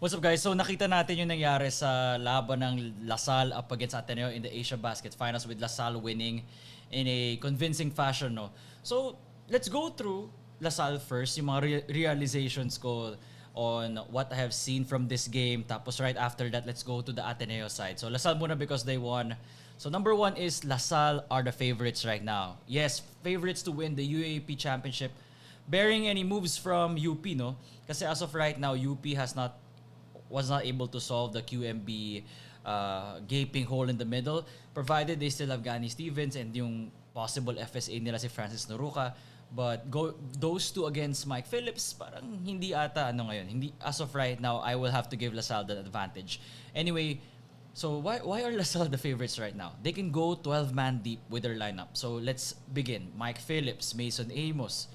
What's up guys? So nakita natin yung nangyari sa laban ng LaSalle up against Ateneo in the Asiabasket Finals with LaSalle winning in a convincing fashion, no? So let's go through LaSalle first, yung mga realizations ko on what I have seen from this game. Tapos right after that, let's go to the Ateneo side. So LaSalle muna because they won. So number one is LaSalle are the favorites right now. Yes, favorites to win the UAAP championship, bearing any moves from UP, no? Kasi as of right now, UP was not able to solve the QMB gaping hole in the middle, provided they still have Gani Stevens and yung possible FSA nila si Francis Noruca. But those two against Mike Phillips, parang hindi ata ngayon. Hindi, as of right now, I will have to give LaSalle the advantage. Anyway, so why are LaSalle the favorites right now? They can go 12-man deep with their lineup. So let's begin. Mike Phillips, Mason Amos,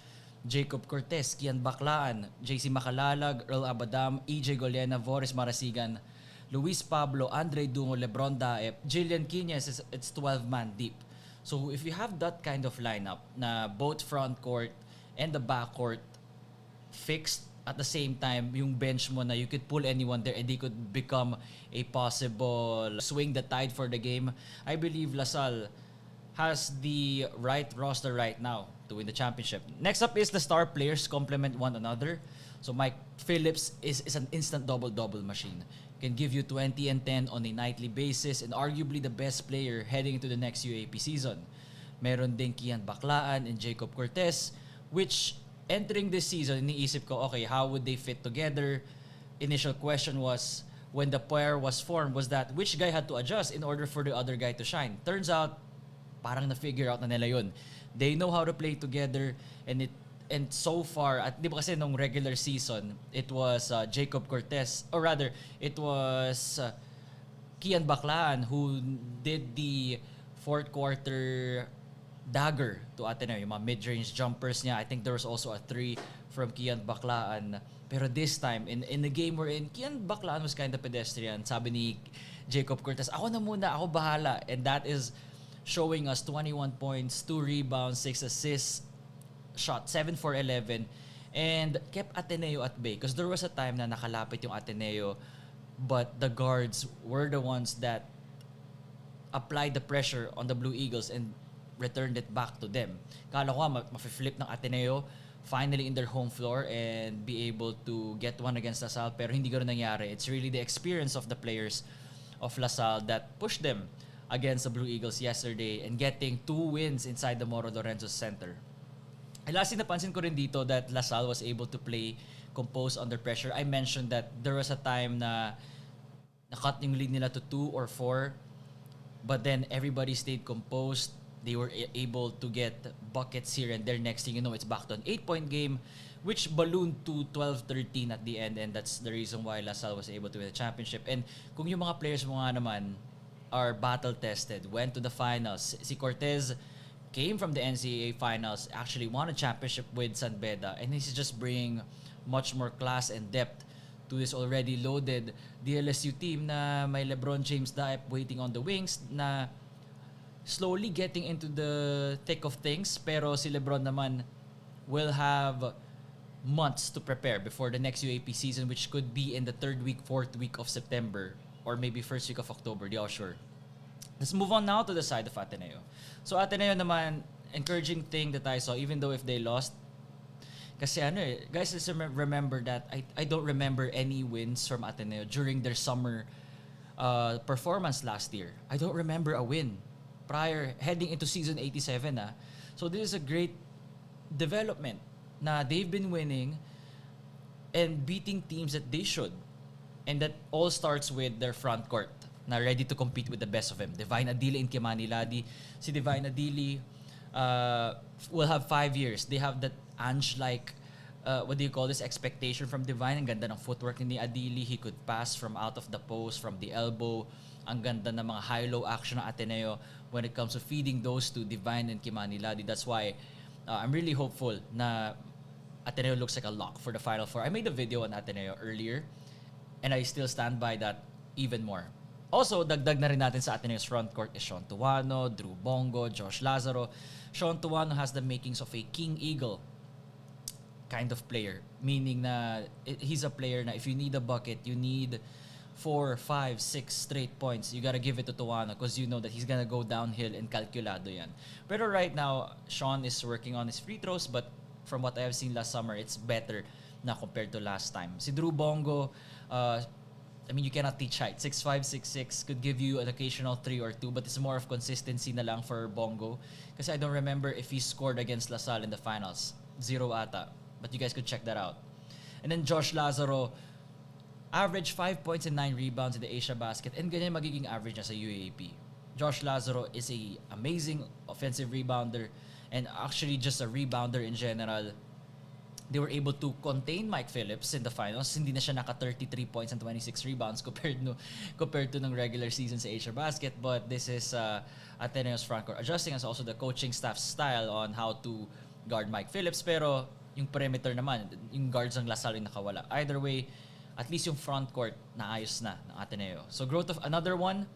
Jacob Cortez, Kian Baclaan, JC Macalalag, Earl Abadam, EJ Golena, Voris Marasigan, Luis Pablo, Andre Dungo, Lebron Daep, Jillian Quinez, it's 12-man deep. So if you have that kind of lineup na both front court and the back court fixed at the same time, yung bench mo na you could pull anyone there and they could become a possible swing the tide for the game, I believe LaSalle has the right roster right now to win the championship. Next up is the star players complement one another. So Mike Phillips is an instant double-double machine. Can give you 20 and 10 on a nightly basis and arguably the best player heading into the next UAP season. Meron din Kian Baclaan and Jacob Cortez, which entering this season, iniisip ko, okay, how would they fit together? Initial question was, when the pair was formed, was that which guy had to adjust in order for the other guy to shine? Turns out, parang na-figure out na nila yun. They know how to play together and so far, at di ba kasi nung regular season, it was Jacob Cortez, or rather, it was Kian Baclaan who did the fourth quarter dagger to Ateneo, yung mga mid-range jumpers niya. I think there was also a 3 from Kian Baclaan. Pero this time, in the game we're in, Kian Baclaan was kind of pedestrian. Sabi ni Jacob Cortez, ako na muna, ako bahala. And that is showing us 21 points, 2 rebounds, 6 assists, shot 7 for 11, and kept Ateneo at bay. Because there was a time na nakalapit yung Ateneo, but the guards were the ones that applied the pressure on the Blue Eagles and returned it back to them. Kala ko ma-flip ng Ateneo finally in their home floor and be able to get one against LaSalle, pero hindi ganoon nangyari. It's really the experience of the players of LaSalle that pushed them against the Blue Eagles yesterday and getting 2 wins inside the Moro Lorenzo Center. And lastly, napansin ko rin dito that LaSalle was able to play composed under pressure. I mentioned that there was a time na nakat yung lead nila to 2 or 4, but then everybody stayed composed. They were able to get buckets here and there. Next thing you know, it's back to an 8-point game, which ballooned to 12-13 at the end, and that's the reason why LaSalle was able to win the championship. And kung yung mga players mo nga naman are battle-tested, went to the finals. Si Cortez came from the NCAA finals, actually won a championship with San Beda, and he's just bringing much more class and depth to this already loaded DLSU team na may Lebron James Daep waiting on the wings, na slowly getting into the thick of things, pero si Lebron naman will have months to prepare before the next UAP season, which could be in the 3rd week, 4th week of September, or maybe 1st week of October, di ako sure. Let's move on now to the side of Ateneo. So Ateneo naman, encouraging thing that I saw, even though if they lost, kasi guys, let's remember that I don't remember any wins from Ateneo during their summer performance last year. I don't remember a win prior, heading into season 87. So this is a great development na they've been winning and beating teams that they should. And that all starts with their front court na ready to compete with the best of them. Divine Adili and Kimani Ladi. Si Divine Adili will have 5 years. They have that Ange-like, what do you call this, expectation from Divine. Ang ganda ng footwork ni Adili. He could pass from out of the post, from the elbow. Ang ganda ng mga high-low action ng Ateneo when it comes to feeding those to Divine and Kimani Ladi. That's why I'm really hopeful na Ateneo looks like a lock for the Final Four. I made a video on Ateneo earlier, and I still stand by that even more. Also, dagdag na rin natin sa Ateneo's front court is Sean Tuano, Drew Bongo, Josh Lazaro. Sean Tuano has the makings of a King Eagle. kind of player. Meaning na he's a player na if you need a bucket, you need 4, 5, 6 straight points, you gotta give it to Tuano because you know that he's gonna go downhill and calculado yan. Pero right now, Sean is working on his free throws, but from what I have seen last summer, it's better na compared to last time. Si Drew Bongo, I mean, you cannot teach height. 6'5", 6'6", could give you an occasional 3 or 2, but it's more of consistency na lang for Bongo. Kasi I don't remember if he scored against LaSalle in the finals. 0 ata. But you guys could check that out. And then Josh Lazaro, average 5 points and 9 rebounds in the Asia Basket, and ganyan magiging average niya sa UAAP. Josh Lazaro is a amazing offensive rebounder and actually just a rebounder in general. They were able to contain Mike Phillips in the finals. Hindi na siya naka 33 points and 26 rebounds compared to ng regular season sa Asia Basket. But this is Ateneo's frontcourt adjusting, and also the coaching staff's style on how to guard Mike Phillips. Pero yung perimeter naman, yung guards ng LaSalle yung nakawala. Either way, at least yung frontcourt naayos na ng Ateneo. So growth of another one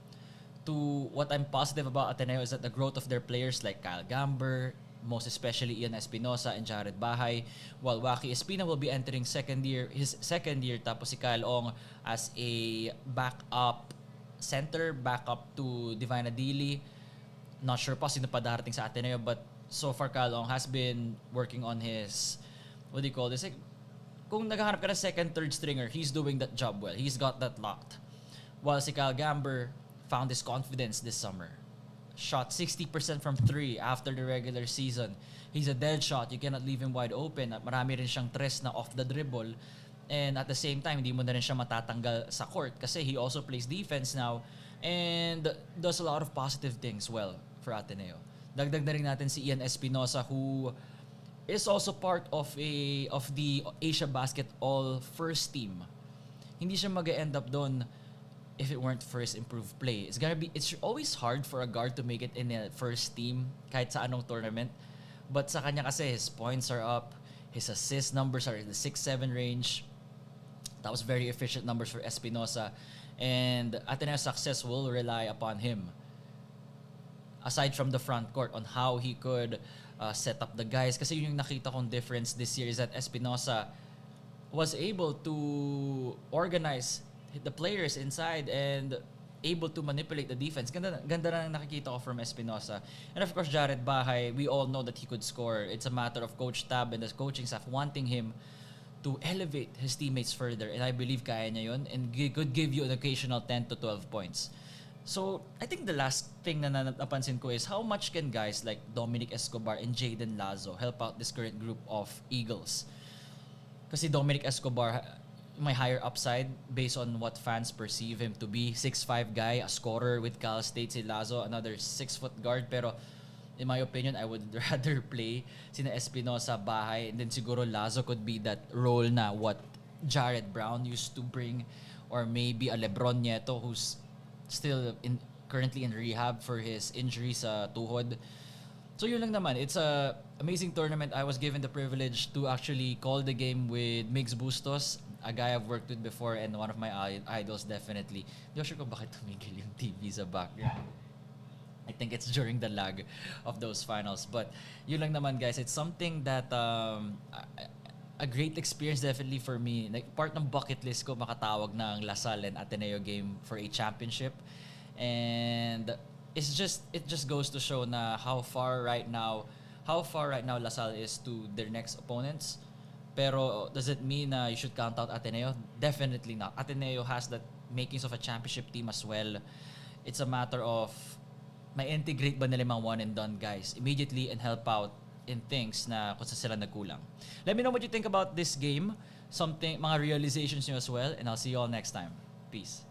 to what I'm positive about Ateneo is that the growth of their players like Kyle Gamber, most especially Ian Espinosa and Jared Bahay, while Waki Espina will be entering his second year, tapos si Kyle Ong as a backup center, backup to Divine Adili. Not sure pa sino pa darating sa Ateneo, but so far Kyle Ong has been working on his, what do you call this? Like, kung naghahanap ka ng second, third stringer, he's doing that job well. He's got that locked. While si Kyle Gamber found his confidence this summer. Shot 60% from 3 after the regular season. He's a dead shot. You cannot leave him wide open. At marami rin siyang tres na off the dribble. And at the same time, hindi mo na rin siya matatanggal sa court kasi he also plays defense now and does a lot of positive things well for Ateneo. Dagdag na rin natin si Ian Espinosa, who is also part of the Asia Basket All First Team. Hindi siya mag-end up doon if it weren't for his improved play. It's always hard for a guard to make it in a first team kahit sa anong tournament. But sa kanya kasi, his points are up, his assist numbers are in the 6-7 range. That was very efficient numbers for Espinosa. And Ateneo's success will rely upon him. Aside from the front court, on how he could set up the guys. Kasi yun yung nakita kong difference this year is that Espinosa was able to organize the players inside and able to manipulate the defense. Ganda na nakikita ko from Espinosa. And of course, Jared Bahay, we all know that he could score. It's a matter of Coach Tab and the coaching staff wanting him to elevate his teammates further. And I believe kaya niya yun. And he could give you an occasional 10 to 12 points. So, I think the last thing na napansin ko is how much can guys like Dominic Escobar and Jaden Lazo help out this current group of Eagles? Kasi Dominic Escobar may higher upside based on what fans perceive him to be. 6'5" guy, a scorer with Cal State. Si Lazo, another 6-foot guard. Pero in my opinion, I would rather play sina Espinosa, Bahay, and then siguro Lazo could be that role na what Jared Brown used to bring, or maybe a Lebron Nieto who's still currently in rehab for his injury sa tuhod. So yun lang naman. It's a amazing tournament. I was given the privilege to actually call the game with Migs Bustos, a guy I've worked with before and one of my idols definitely. Di ko sure kung bakit tumigil yung TV sa background. I think it's during the lag of those finals. But yun lang naman guys. It's something that a great experience definitely for me. Like, part ng bucket list ko makatawag ng LaSalle and Ateneo game for a championship. And it just goes to show na how far right now LaSalle is to their next opponents. Pero does it mean you should count out Ateneo? Definitely not. Ateneo has that makings of a championship team as well. It's a matter of may integrate ba nila mga one and done guys immediately and help out in things na kung saan sila nagkulang. Let me know what you think about this game. Mga realizations nyo as well, and I'll see you all next time. Peace.